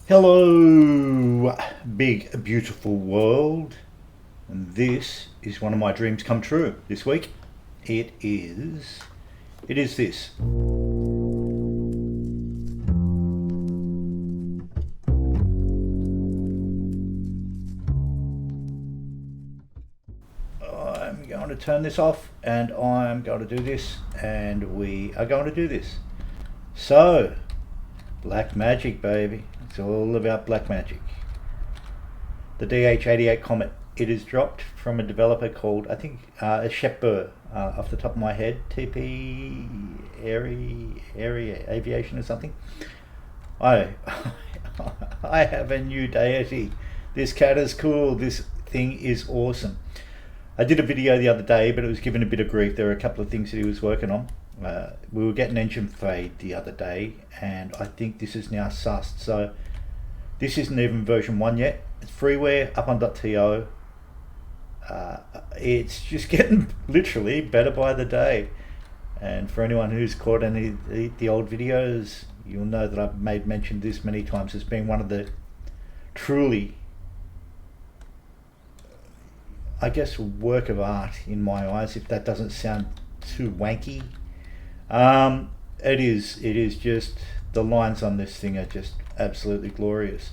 Hello, big beautiful world, and this is one of my dreams come true this week. It is this. I'm going to turn this off and I'm going to do this, and we are going to do this. So, black magic, baby. It's all about black magic. The DH.88 Comet. It is dropped from a developer called, I think, Shepbur, off the top of my head, TPAeronautics or something. I have a new deity. This cat is cool. This thing is awesome. I did a video the other day, but it was given a bit of grief. There were a couple of things that he was working on. We were getting engine fade the other day, and I think this is now sussed. So this isn't even version 1 yet. It's freeware up on .to. It's just getting literally better by the day. And for anyone who's caught any of the old videos, you'll know that I've made mention of this many times as being one of the truly, I guess, work of art in my eyes, if that doesn't sound too wanky. It is just, the lines on this thing are just absolutely glorious.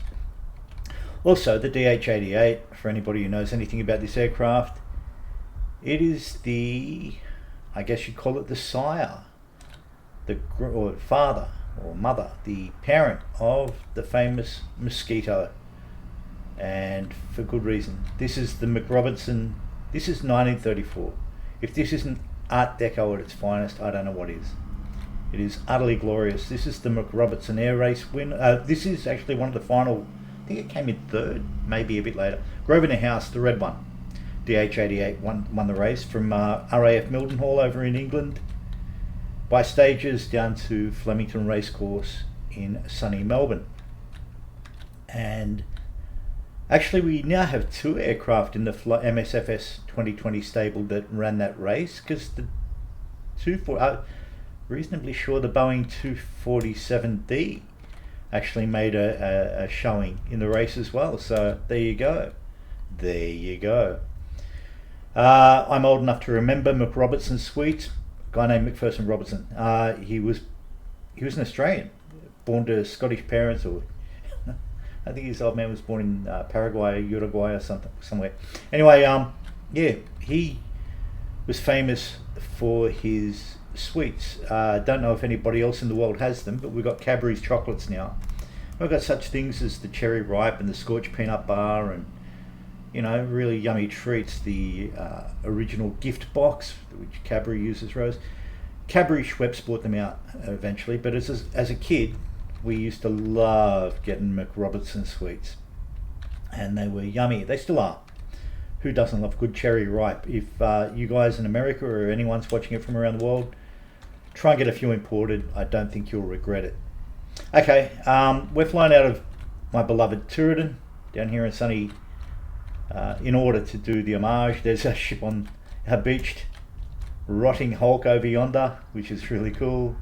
Also, the DH-88, for anybody who knows anything about this aircraft, it is the, I guess you'd call it the sire, or father, or mother, the parent of the famous Mosquito, and for good reason. This is the McRobertson. This is 1934. If this isn't Art Deco at its finest, I don't know what is. It is utterly glorious. This is the McRobertson Air Race win. This is actually one of the final, I think it came in third, maybe a bit later. Grosvenor House, the red one. DH-88 won the race from RAF Mildenhall over in England, by stages down to Flemington Racecourse in sunny Melbourne. And actually, we now have two aircraft in the MSFS2020 stable that ran that race, because the reasonably sure the Boeing 247D actually made a showing in the race as well. So there you go. There you go. I'm old enough to remember McRobertson Suites. A guy named McPherson Robertson. He was an Australian, born to Scottish parents, or I think his old man was born in Paraguay, Uruguay, or somewhere. Anyway, yeah, he was famous for his sweets. Don't know if anybody else in the world has them, but we've got Cadbury's chocolates now. We've got such things as the cherry ripe and the scorched peanut bar, and really yummy treats. The original gift box, which Cadbury uses, Rose. Cadbury Schweppes bought them out eventually, but as a kid, we used to love getting McRobertson sweets, and they were yummy. They still are. Who doesn't love good cherry ripe? If you guys in America or anyone's watching it from around the world, try and get a few imported. I don't think you'll regret it. Okay, we're flying out of my beloved Tooraddin down here in sunny, in order to do the homage. There's a ship on our beached rotting hulk over yonder, which is really cool.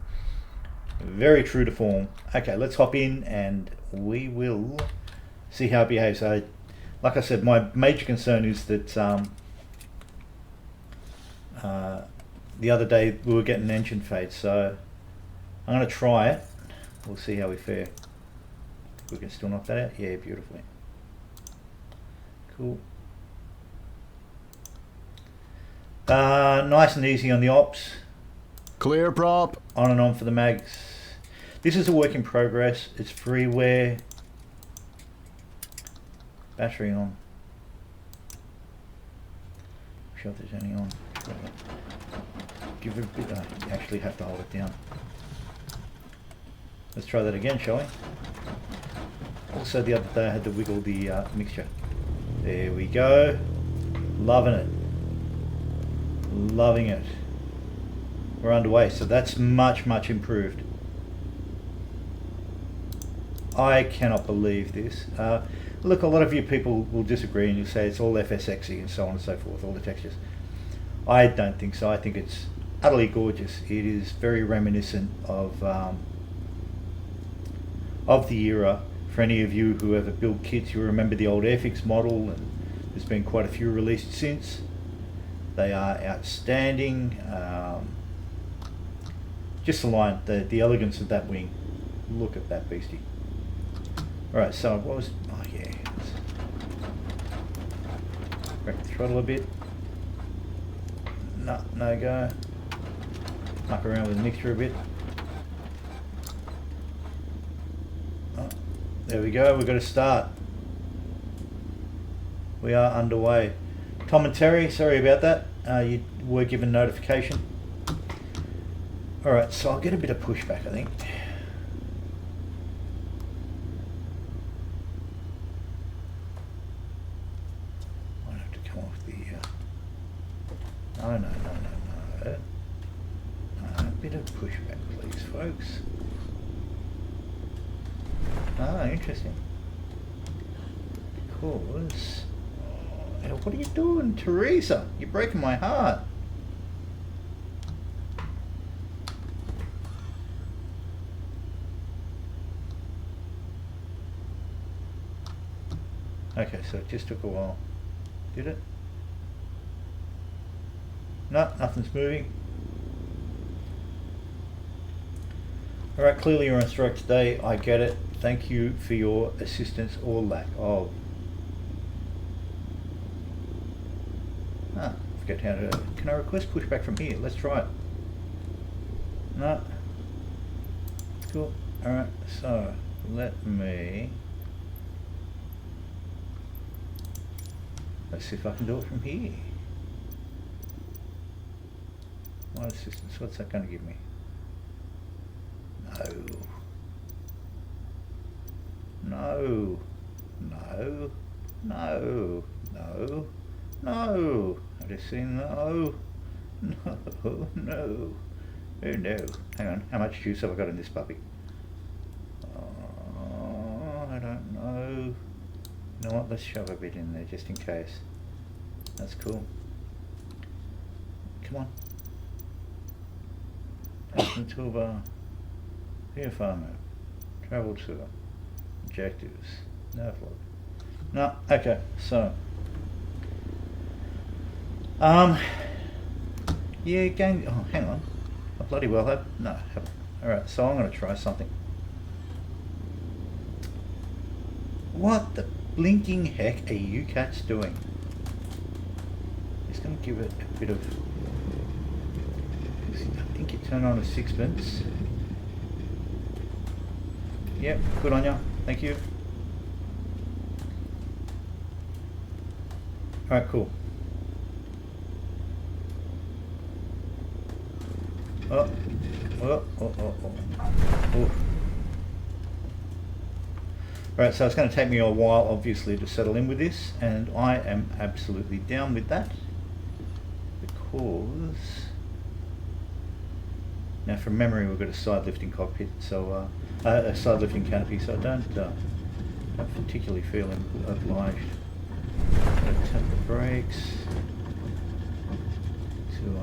Very true to form. Okay, let's hop in and we will see how it behaves. Like I said, my major concern is that the other day we were getting engine fade, so I'm going to try it. We'll see how we fare. We can still knock that out. Yeah, beautifully. Cool. Nice and easy on the ops. Clear prop. On and on for the mags. This is a work in progress. It's freeware. Battery on. Not sure if there's any on. Give it a bit. You actually have to hold it down. Let's try that again, shall we? Also, the other day I had to wiggle the mixture. There we go. Loving it. Loving it. We're underway, so that's much improved. I cannot believe this. Look, a lot of you people will disagree and you'll say it's all FSXy and so on and so forth, all the textures. I don't think so. I think it's utterly gorgeous. It is very reminiscent of the era For any of you who ever build kits, you remember the old Airfix model, and there's been quite a few released since. They are outstanding. Just the line, the elegance of that wing. Look at that beastie. Alright, so what was... oh yeah. Crack the throttle a bit. No, no go. Muck around with the mixture a bit. Oh, there we go, we've got to start. We are underway. Tom and Terry, sorry about that. You were given notification. Alright, so I'll get a bit of pushback, I think. Might have to come off the... no. A bit of pushback, please, folks. Ah, interesting. Because... oh, what are you doing, Teresa? You're breaking my heart. Okay, so it just took a while. Did it? No, nothing's moving. Alright, clearly you're on strike today. I get it. Thank you for your assistance or lack of. Ah, forget how to... can I request pushback from here? Let's try it. No. Cool. Alright, so let me... let's see if I can do it from here. My assistance, what's that going to give me? No. No. No. No. No. I just see no. No. No. Oh no. Hang on. How much juice have I got in this puppy? Oh, I don't know. You know what? Let's shove a bit in there just in case. That's cool. Come on. Open toolbar. VFR mode. Travel tour. Objectives. Nav log. No. Okay. So. Yeah. Game. Oh, hang on. I bloody well have. No. Haven't. All right. So I'm going to try something. What the blinking heck are you cats doing? Just going to give it a bit of... I think you turn on a sixpence. Yep, good on ya. Thank you. Alright, cool. Oh. Right, so it's going to take me a while, obviously, to settle in with this, and I am absolutely down with that, because now from memory we've got a side lifting cockpit, so a side lifting canopy, so I don't particularly feel obliged. I'll tap the brakes to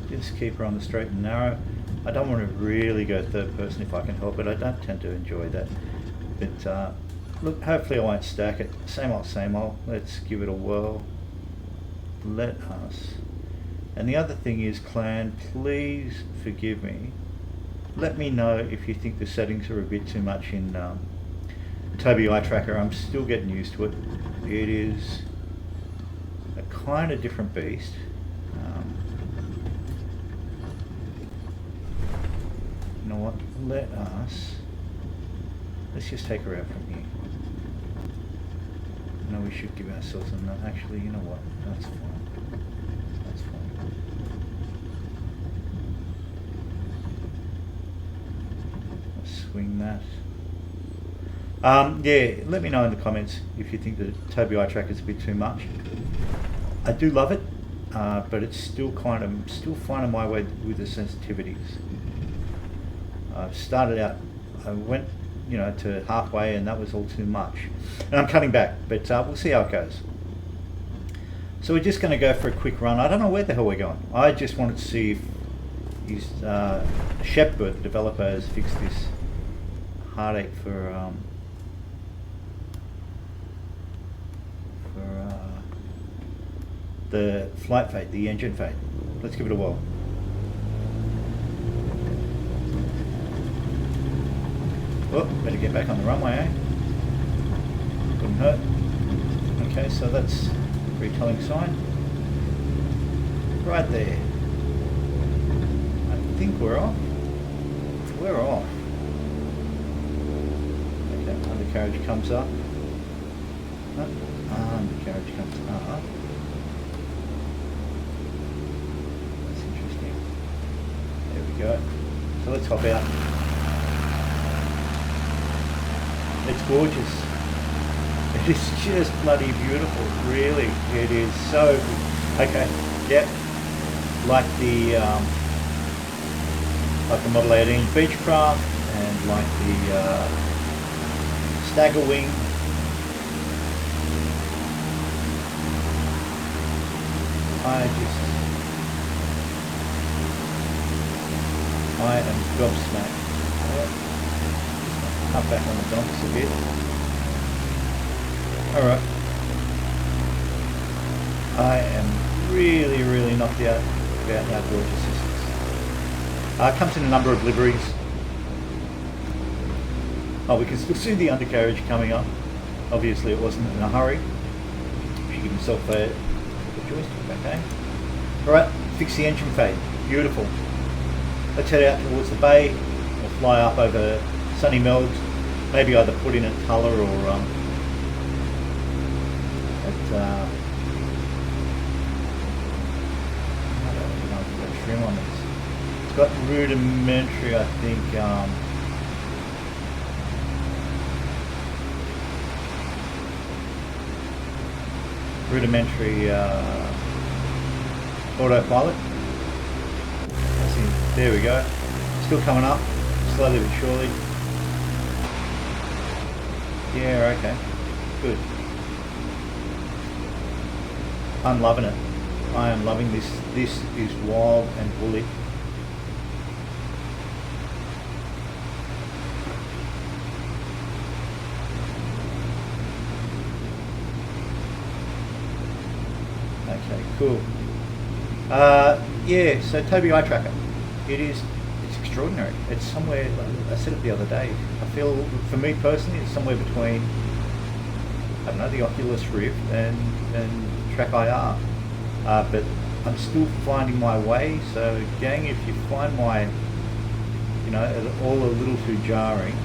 just keep her on the straight and narrow. I don't want to really go third person if I can help it. I don't tend to enjoy that. But look, hopefully I won't stack it. Same old, same old. Let's give it a whirl. Let us. And the other thing is, clan, please forgive me. Let me know if you think the settings are a bit too much in Toby Eye Tracker. I'm still getting used to it. It is a kind of different beast. You know what? Let's just take her out from here. No, we should give ourselves a no. Actually, you know what? That's fine. That's fine. Let's swing that. Yeah, let me know in the comments if you think the Toby Eye Tracker is a bit too much. I do love it, but it's still still finding my way with the sensitivities. I've started out, I went, to halfway, and that was all too much. And I'm cutting back, but we'll see how it goes. So we're just going to go for a quick run. I don't know where the hell we're going. I just wanted to see if Shepbur, the developer, has fixed this heartache for the flight fate, the engine fate. Let's give it a whirl. Oh, better get back on the runway, eh? Wouldn't hurt. Okay, so that's retelling sign. Right there. I think we're off. We're off. Okay, undercarriage comes up. Undercarriage comes up. That's interesting. There we go. So let's hop out. It's gorgeous. It is just bloody beautiful, really. It is so good. Okay, yep. Like the Model 18 Beechcraft and like the Stagger Wing. I am gobsmacked. Come back on the donks a bit. Alright. I am really knocked out about how gorgeous this is. It comes in a number of liveries. Oh, we can still see the undercarriage coming up. Obviously it wasn't in a hurry. She gave himself a joystick, okay. Alright, fix the engine fade. Beautiful. Let's head out towards the bay. We'll fly up over sunny Melgs. Maybe either put in at Tulla or at I don't know if we've got trim on this. It's got rudimentary, I think, rudimentary autopilot. Let's see, there we go. Still coming up, slowly but surely. Yeah, okay, good. I'm loving it. I am loving this. This is wild and woolly. Okay, cool. Yeah, so Toby eye tracker. It's extraordinary. It's somewhere, I said it the other day, I feel, for me personally, it's somewhere between, I don't know, the Oculus Rift and Track IR. But I'm still finding my way, so gang, if you find my, all a little too jarring,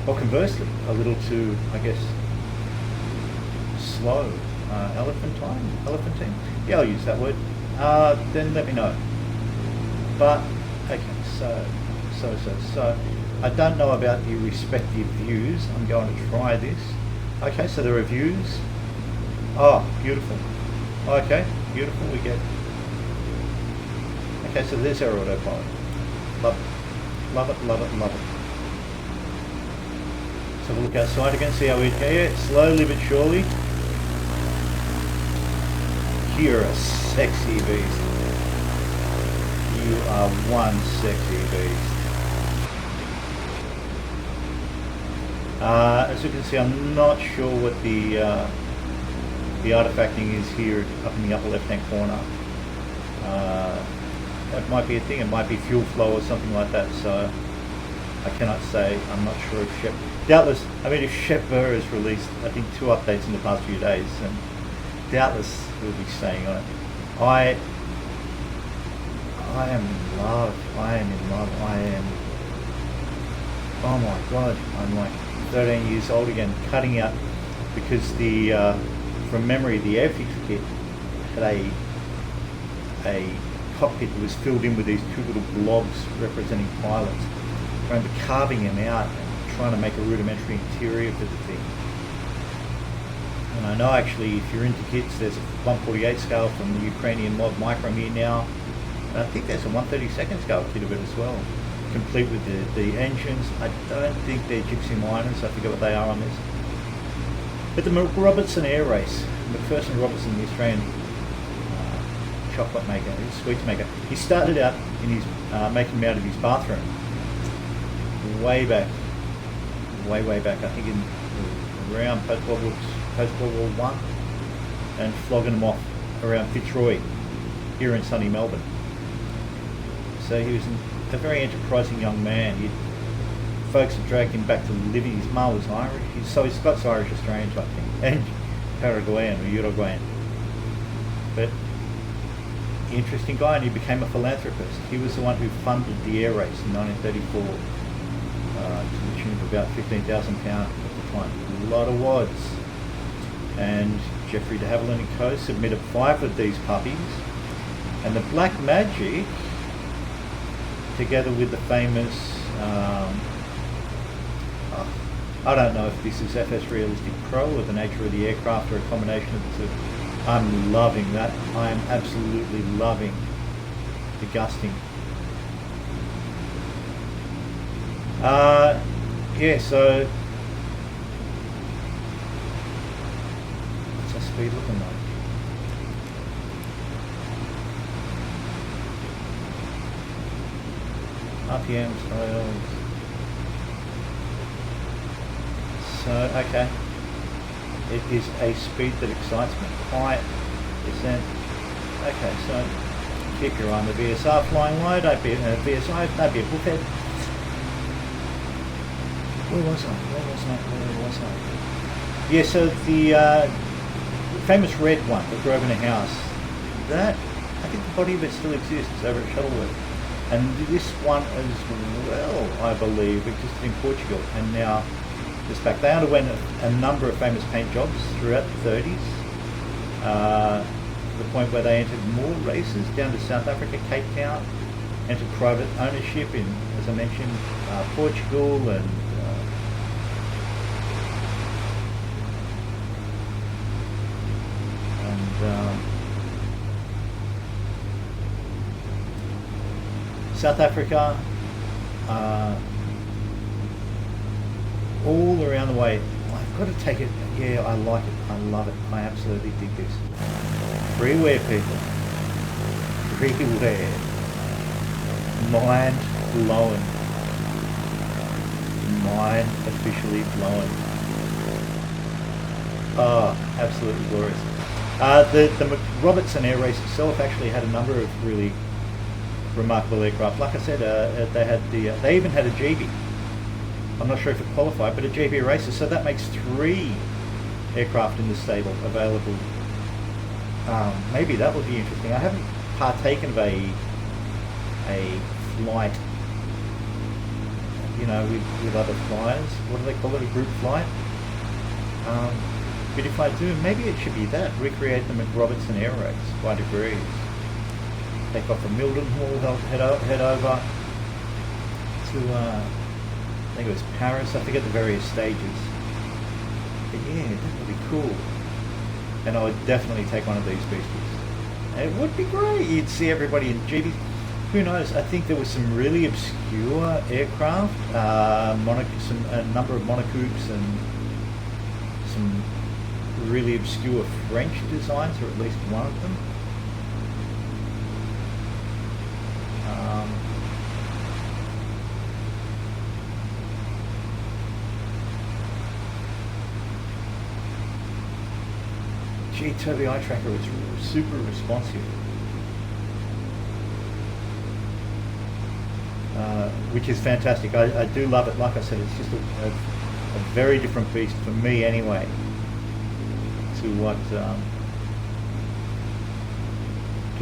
or conversely, a little too, I guess, slow, elephantine? Yeah, I'll use that word. Then let me know. But, okay, so, I don't know about the respective views. I'm going to try this. Okay, so the reviews. Oh, beautiful. Okay, beautiful. We get. Okay, so there's our autopilot. Love it. Love it, love it, love it. Let's have a look outside again, see how we get. Slowly but surely. You're a sexy beast. You are one sexy beast. As you can see, I'm not sure what the artifacting is here up in the upper left-hand corner. That might be a thing. It might be fuel flow or something like that. So I cannot say. I'm not sure if Doubtless. I mean, if Shepbur has released, I think 2 updates in the past few days, and Doubtless will be staying on it. I am in love. I am in love. I am. Oh my god! I'm like 13 years old again, cutting out because the from memory the airfix kit had a cockpit that was filled in with these 2 little blobs representing pilots. I remember carving them out and trying to make a rudimentary interior for the thing. And I know actually if you're into kits, there's a 1/48 scale from the Ukrainian mod Microm here now. And I think there's a 1/32 scale kit of it as well, complete with the engines. I don't think they're gypsy miners, I forget what they are on this. But the Robertson Air Race, McPherson Robertson, the Australian chocolate maker, sweets maker, he started out in his making them out of his bathroom. way back, way back, I think in around post-World War One, and flogging them off around Fitzroy here in sunny Melbourne. So he was a very enterprising young man. Folks had dragged him back to living. His mum was Irish, so he's Scots-Irish Australian type thing, and Paraguayan or Uruguayan. But interesting guy, and he became a philanthropist. He was the one who funded the air race in 1934 to the tune of about £15,000 at the time. A lot of wads. And Jeffrey de Havilland and Co. submitted 5 of these puppies, and the Black Magic, together with the famous I don't know if this is FS Realistic Pro or the nature of the aircraft or a combination of the two. I'm loving that. I am absolutely loving the gusting. Yeah, so what's our speed looking like? RPM styles. So, okay. It is a speed that excites me. Quiet descent. Okay, so keep your eye on the VSR flying low. Don't be a VSI, don't be a bullhead. Where was I? Yeah, so the famous red one that drove in a house, that, I think the body of it still exists over at Shuttleworth. And this one as well, I believe, existed in Portugal, and now just back. They underwent a number of famous paint jobs throughout the 30s, to the point where they entered more races down to South Africa, Cape Town, entered private ownership in, as I mentioned, Portugal, and South Africa, all around the way. I've got to take it. Yeah, I like it. I love it. I absolutely dig this. Freeware, people. Freeware. Mind blowing. Mind officially blowing. Oh, absolutely glorious. The Robertson Air Race itself actually had a number of really remarkable aircraft. Like I said, they had they even had a GB. I'm not sure if it qualified, but a GB racer. So that makes 3 aircraft in the stable available. Maybe that would be interesting. I haven't partaken of a flight, you know, with other flyers. What do they call it? A group flight. But if I do, maybe it should be that. Recreate them at Robertson Air Race by degrees. Take off from Mildenhall, head over to, I think it was Paris. I forget the various stages. But yeah, that would be cool. And I would definitely take one of these beasties. And it would be great. You'd see everybody in GBs. Who knows? I think there was some really obscure aircraft, a number of monocoups, and some really obscure French designs, or at least one of them. Gee, Toby Eye Tracker was super responsive, which is fantastic. I do love it. Like I said, it's just a very different beast for me anyway to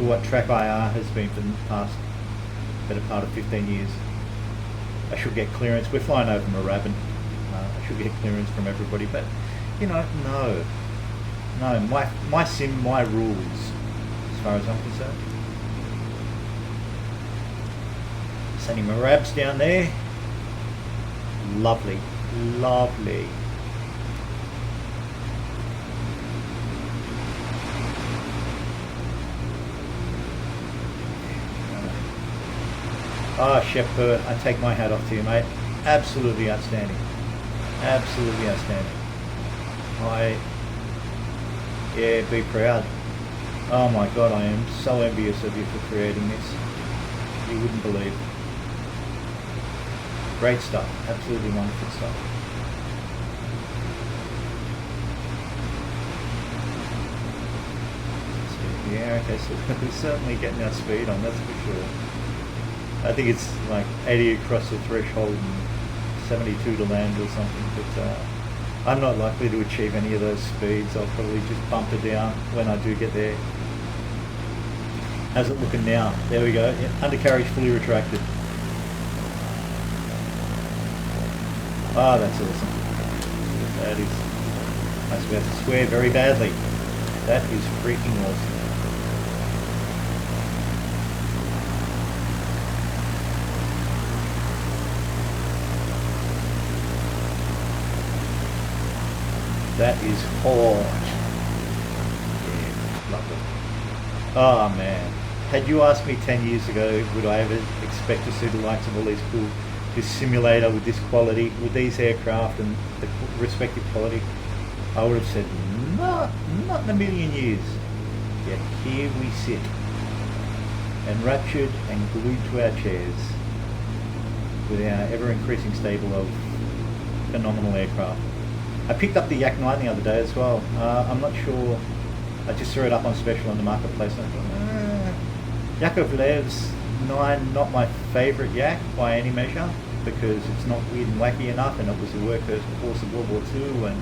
what Track IR has been for the past better part of 15 years. I should get clearance. We're flying over Moorabbin. I should get clearance from everybody, but you know, no, my sim, my rules, as far as I'm concerned. Sending my rabs down there. Lovely, lovely. Ah, Shepbur, I take my hat off to you, mate. Absolutely outstanding. Absolutely outstanding. Yeah, be proud. Oh my God, I am so envious of you for creating this. You wouldn't believe. Great stuff, absolutely wonderful stuff. So, yeah, okay, so we're certainly getting our speed on, that's for sure. I think it's like 80 across the threshold and 72 to land or something, but I'm not likely to achieve any of those speeds. I'll probably just bump it down when I do get there. How's it looking now? There we go, yeah, undercarriage fully retracted. Oh, that's awesome. That is, I was about to swear very badly. That is freaking awesome. That is hard. Yeah, lovely. Oh man. Had you asked me 10 years ago, would I ever expect to see the likes of all these cool, this simulator with this quality, with these aircraft and the respective quality, I would have said, not in a million years. Yet here we sit, enraptured and glued to our chairs, with our ever-increasing stable of phenomenal aircraft. I picked up the Yak 9 the other day as well. I'm not sure, I just threw it up on special on the marketplace and I thought, Yakovlev's 9, not my favourite Yak by any measure, because it's not weird and wacky enough, and it was a workhorse of World War II, and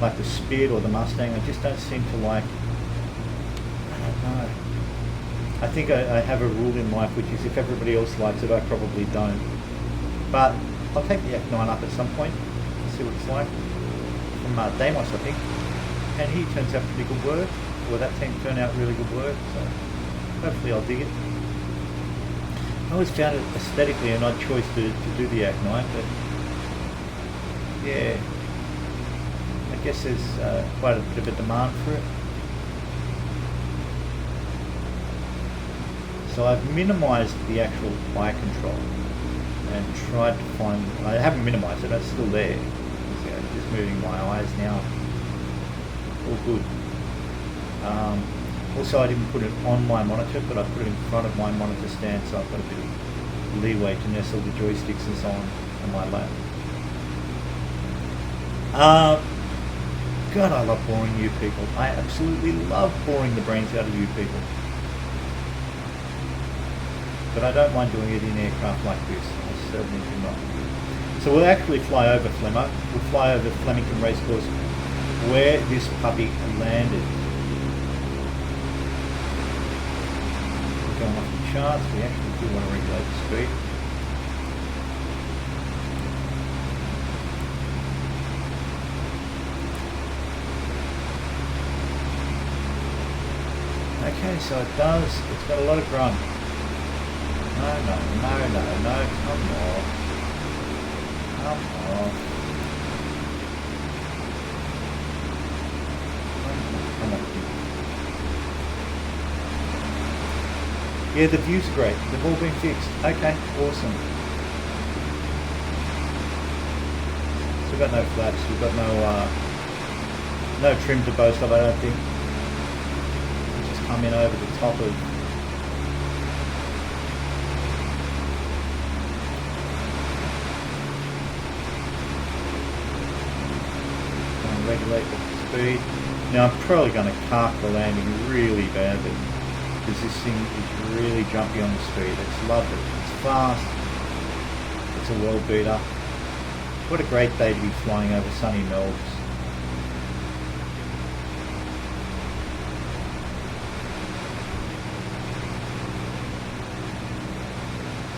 like the Spit or the Mustang, I just don't seem to like, I don't know. I think I have a rule in life, which is if everybody else likes it, I probably don't. But I'll take the Yak 9 up at some point, see what it's like. From Deimos, I think, and he turns out pretty good work, or that team turned out really good work, so hopefully I'll dig it. I always found it aesthetically an odd choice to do the Yak 9, but yeah, I guess there's quite a bit of a demand for it. So I've minimised the actual eye control and tried to find, I haven't minimised it, it's still there. Just moving my eyes now. All good. Also, I didn't put it on my monitor, but I put it in front of my monitor stand, so I've got a bit of leeway to nestle the joysticks and so on my lap. God, I love boring you people. I absolutely love boring the brains out of you people. But I don't mind doing it in aircraft like this. I certainly do not. So we'll actually fly over Flemmo. We'll fly over Flemington Racecourse where this puppy landed. We're going off the charts. We actually do want to regulate the speed. Okay, so it does. It's got a lot of grunt. No. Come on. Yeah, the view's great. They've all been fixed. Okay, awesome. So we've got no flaps. We've got no trim to boast of, I don't think. We'll just come in over the top of. Regulate the speed. Now I'm probably going to cark the landing really badly because this thing is really jumpy on the speed. It's lovely. It's fast. It's a world beater. What a great day to be flying over sunny Melbs.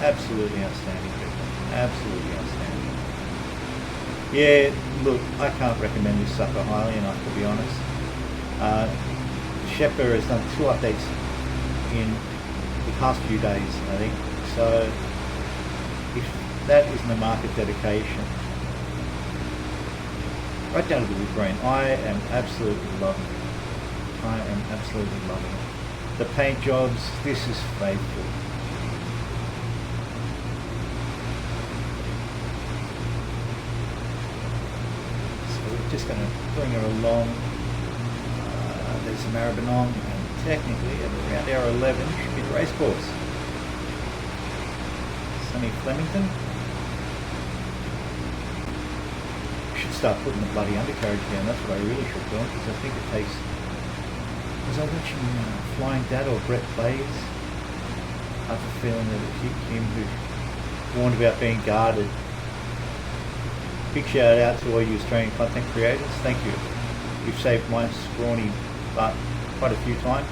Absolutely outstanding, people. Absolutely outstanding. Yeah, look, I can't recommend this sucker highly enough, to be honest. Shepbur has done 2 updates in the past few days, I think. So, if that isn't a market dedication, right down to the wood grain, I am absolutely loving it. I am absolutely loving it. The paint jobs, this is faithful. Just going to bring her along. There's the Maribyrnong, and technically at around hour 11 should be the race course. Sunny Flemington. should start putting the bloody undercarriage down. That's what I really should do, because I think it takes... Was I watching Flying Dad or Brett Blaze? I have a feeling that it's him who warned about being guarded. Big shout out to all you Australian content creators. Thank you. You've saved my scrawny butt quite a few times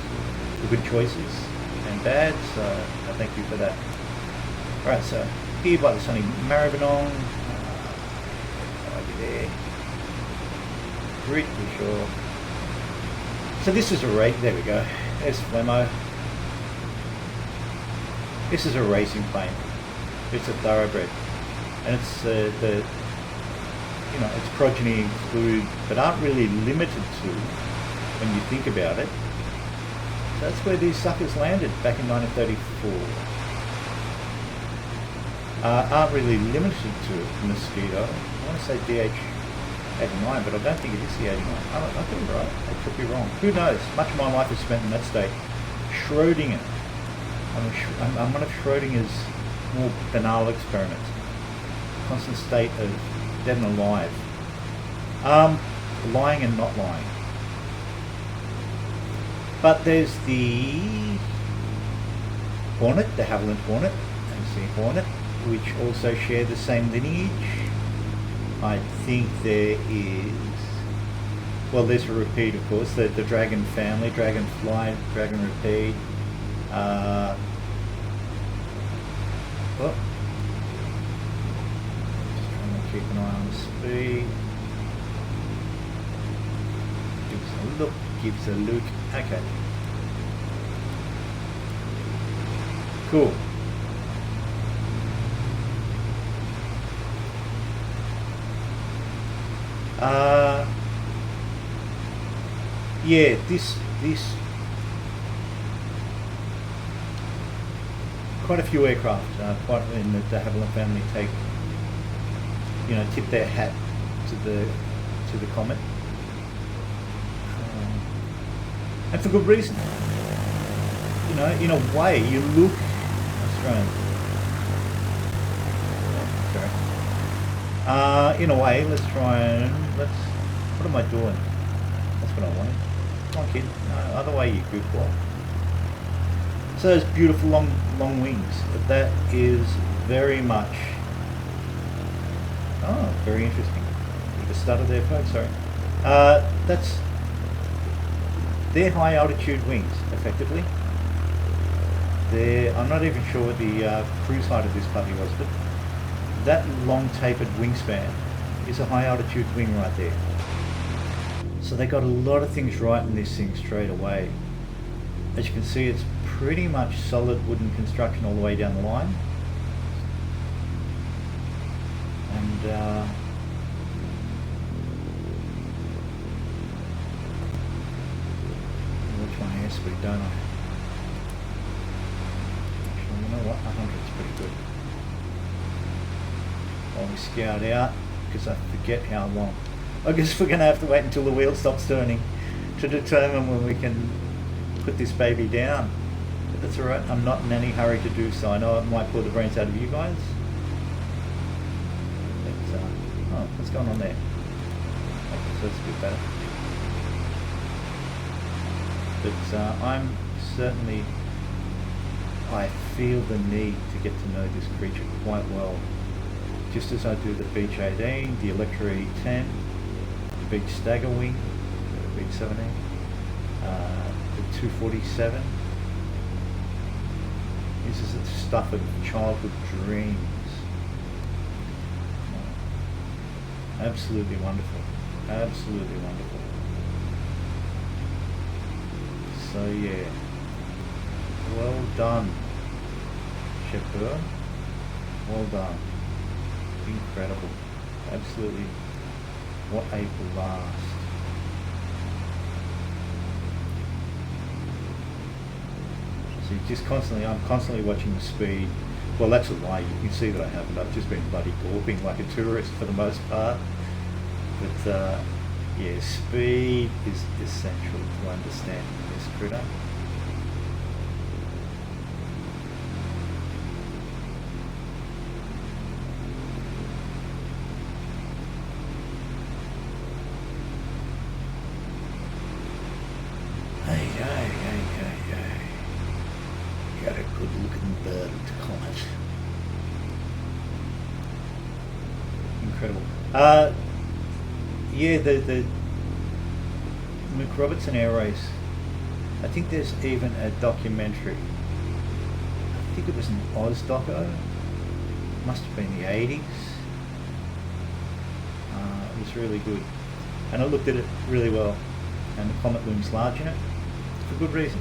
for good choices and bad, so I thank you for that. Alright, so here by the sunny Maribyrnong. Over there. Pretty sure. So this is a race. There we go. There's Flemmo. This is a racing plane. It's a thoroughbred, and it's the its progeny include, but aren't really limited to, when you think about it. So that's where these suckers landed back in 1934. Aren't really limited to Mosquito. I want to say DH.89, but I don't think it is the 89. I could be right. I could be wrong. Who knows? Much of my life is spent in that state. Schrödinger. I'm one of Schrödinger's more banal experiments. Constant state of dead and alive. Lying and not lying. But there's the Hornet, the Havilland Hornet, and the Hornet, which also share the same lineage. I think there is... Well, there's a repeat, of course, the Dragon family, Dragonfly, Dragon Repeat. Just trying to keep an eye on the speed. Gives a look. Okay. Cool. Yeah, this quite a few aircraft, quite in the Havilland family tip their hat to the Comet, and for good reason. In a way, you look Australian. Sorry. In a way, let's. What am I doing? That's what I wanted. Come on, kid. No, other way, you goofball. So those beautiful long wings. But that is very much. Oh, very interesting. Bit of a stutter there, folks. Sorry. They're high altitude wings, effectively. I'm not even sure what the cruise height of this puppy was, but that long tapered wingspan is a high altitude wing right there. So they got a lot of things right in this thing straight away. As you can see, it's pretty much solid wooden construction all the way down the line. And watch my airspeed, don't I? Actually, you know what? 100's pretty good. While we scout out, because I forget how long. I guess we're going to have to wait until the wheel stops turning to determine when we can put this baby down. But that's alright, I'm not in any hurry to do so. I know it might pull the brains out of you guys. But, oh, what's going on there? Okay, so that's a bit better. But I'm certainly... I feel the need to get to know this creature quite well. Just as I do the Beach 18, the Electra E10, the Beach Stagger Wing, the Beach 17, the 247. This is the stuff of childhood dreams. Absolutely wonderful. Absolutely wonderful. So yeah. Well done, Shepbur. Well done. Incredible. Absolutely. What a blast. See, I'm constantly watching the speed. Well, that's a lie. You can see that I haven't. I've just been bloody gawping like a tourist for the most part. But yeah, speed is essential to understanding this critter. incredible. Yeah, the McRobertson Air Race. I think there's even a documentary. I think it was an Oz doco. Must have been the 80s. It was really good. And I looked at it really well. And the Comet looms large in it. For good reason.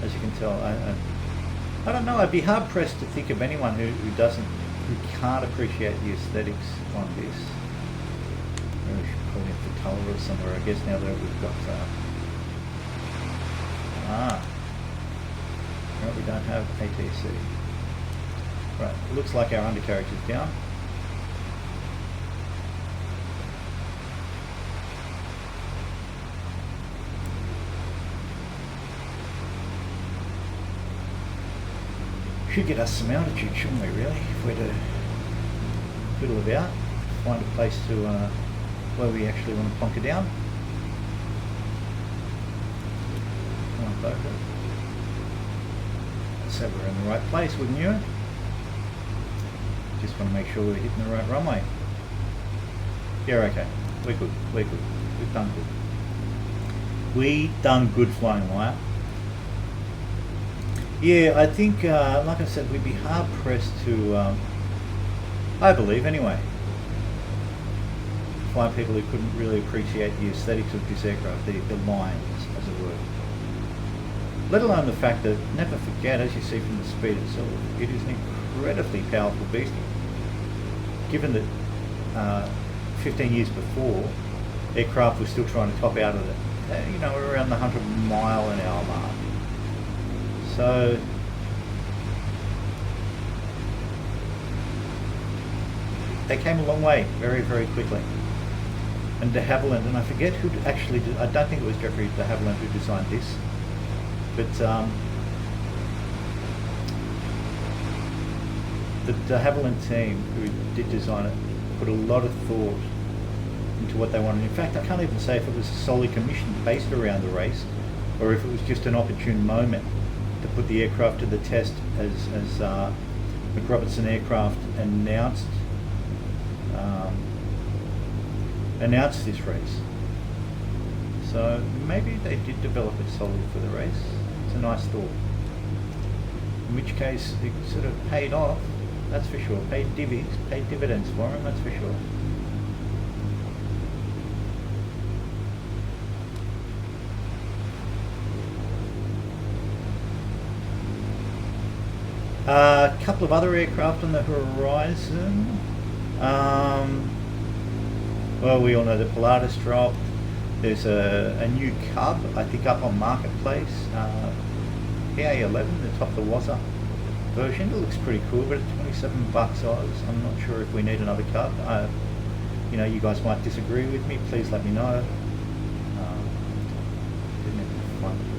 As you can tell. I don't know, I'd be hard pressed to think of anyone who can't appreciate the aesthetics on this. Maybe we should call in for Tulla or somewhere, I guess, now that we've got no, we don't have ATC. Right, it looks like our undercarriage is down. Should get us some altitude, shouldn't we, really? If we're to fiddle about, find a place to where we actually want to plonker down. Come on, Boca. So we're in the right place, wouldn't you? Just want to make sure we're hitting the right runway. Yeah, okay. We're good. We're good. We've done good. We done good flying wire. Yeah, I think, like I said, we'd be hard pressed to, I believe anyway, find people who couldn't really appreciate the aesthetics of this aircraft, the lines, as it were. Let alone the fact that, never forget, as you see from the speed itself, it is an incredibly powerful beastie. Given that 15 years before, aircraft were still trying to top out of it, you know, around the 100-mile-an-hour mark. So, they came a long way very, very quickly. And de Havilland, and I forget who actually did, I don't think it was Jeffrey de Havilland who designed this, but the de Havilland team who did design it put a lot of thought into what they wanted. In fact, I can't even say if it was solely commissioned based around the race, or if it was just an opportune moment to put the aircraft to the test as McRobertson Aircraft announced this race. So maybe they did develop it solely for the race. It's a nice thought. In which case it sort of paid off, that's for sure. Paid dividends for them, that's for sure. A couple of other aircraft on the horizon. Well, we all know the Pilatus dropped. There's a new Cub, I think, up on Marketplace. PA11, the top of the Wazza version. It looks pretty cool, but it's $27 Oz. I'm not sure if we need another Cub. You know, you guys might disagree with me. Please let me know.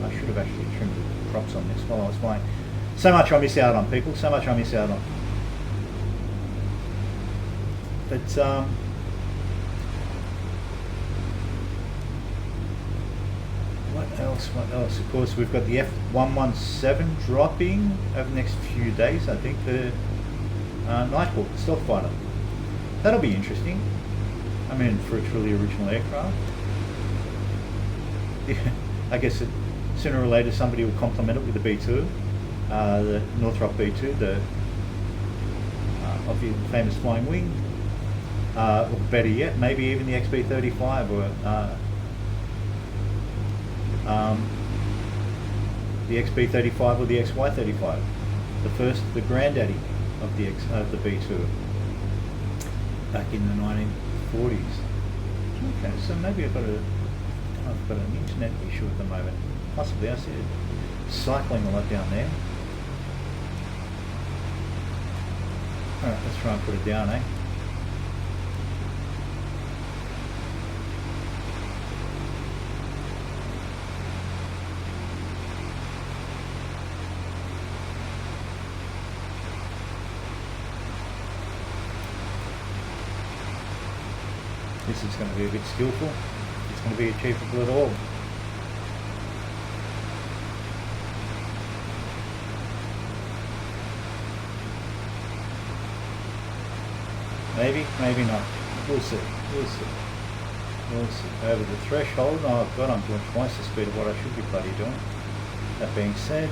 I should have actually trimmed the props on this while I was flying. So much I miss out on, people. So much I miss out on. But what else? What else? Of course, we've got the F117 dropping over the next few days. I think the Nighthawk, the stealth fighter. That'll be interesting. I mean, for a truly original aircraft. Yeah, I guess sooner or later somebody will complement it with the B2. The Northrop B2, the of the famous flying wing, or better yet, maybe even the XB35 or the XB35 or the XY35, the granddaddy of the B2 back in the 1940s. Okay, so maybe I've got an internet issue at the moment. Possibly, I see it cycling a lot down there. Alright, let's try and put it down, eh? This is going to be a bit skillful. It's going to be achievable at all. Maybe, maybe not. We'll see. We'll see. We'll see. Over the threshold. Oh god, I'm doing twice the speed of what I should be bloody doing. That being said,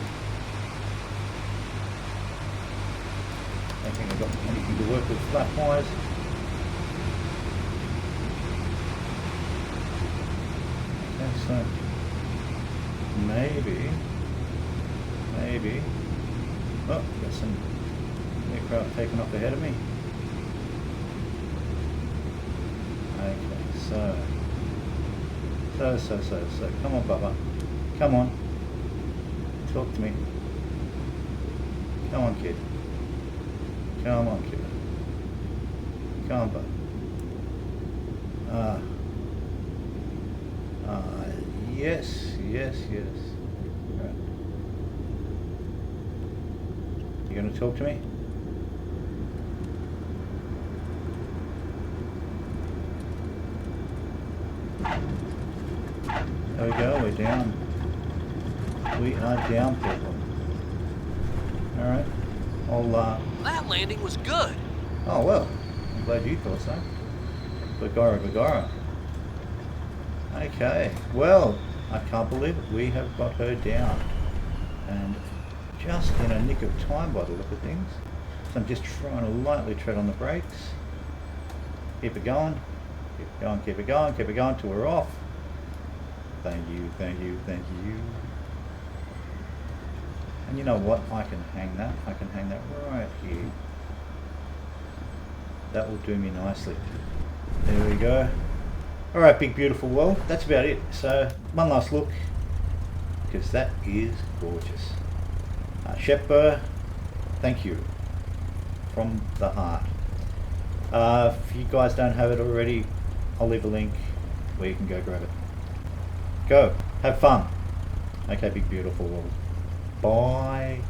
I don't think I've got anything to work with flap wise. Okay, so maybe. Oh, got some aircraft taken off ahead of me. Okay, so. Come on, Bubba. Come on. Talk to me. Come on, kid. Come on, kid. Come on, bud. Yes. Right. You gonna talk to me? There we go, we're down. We are down, people. Alright. That landing was good. Oh well, I'm glad you thought so. Bagara. Okay, well, I can't believe it. We have got her down. And just in a nick of time by the look of things. So I'm just trying to lightly tread on the brakes. Keep it going. Keep it going till we're off. Thank you. And you know what? I can hang that right here. That will do me nicely. There we go. Alright, big beautiful world. That's about it. So, one last look. Because that is gorgeous. Shepbur, thank you. From the heart. If you guys don't have it already, I'll leave a link where you can go grab it. Go. Have fun. Okay, big beautiful world. Bye.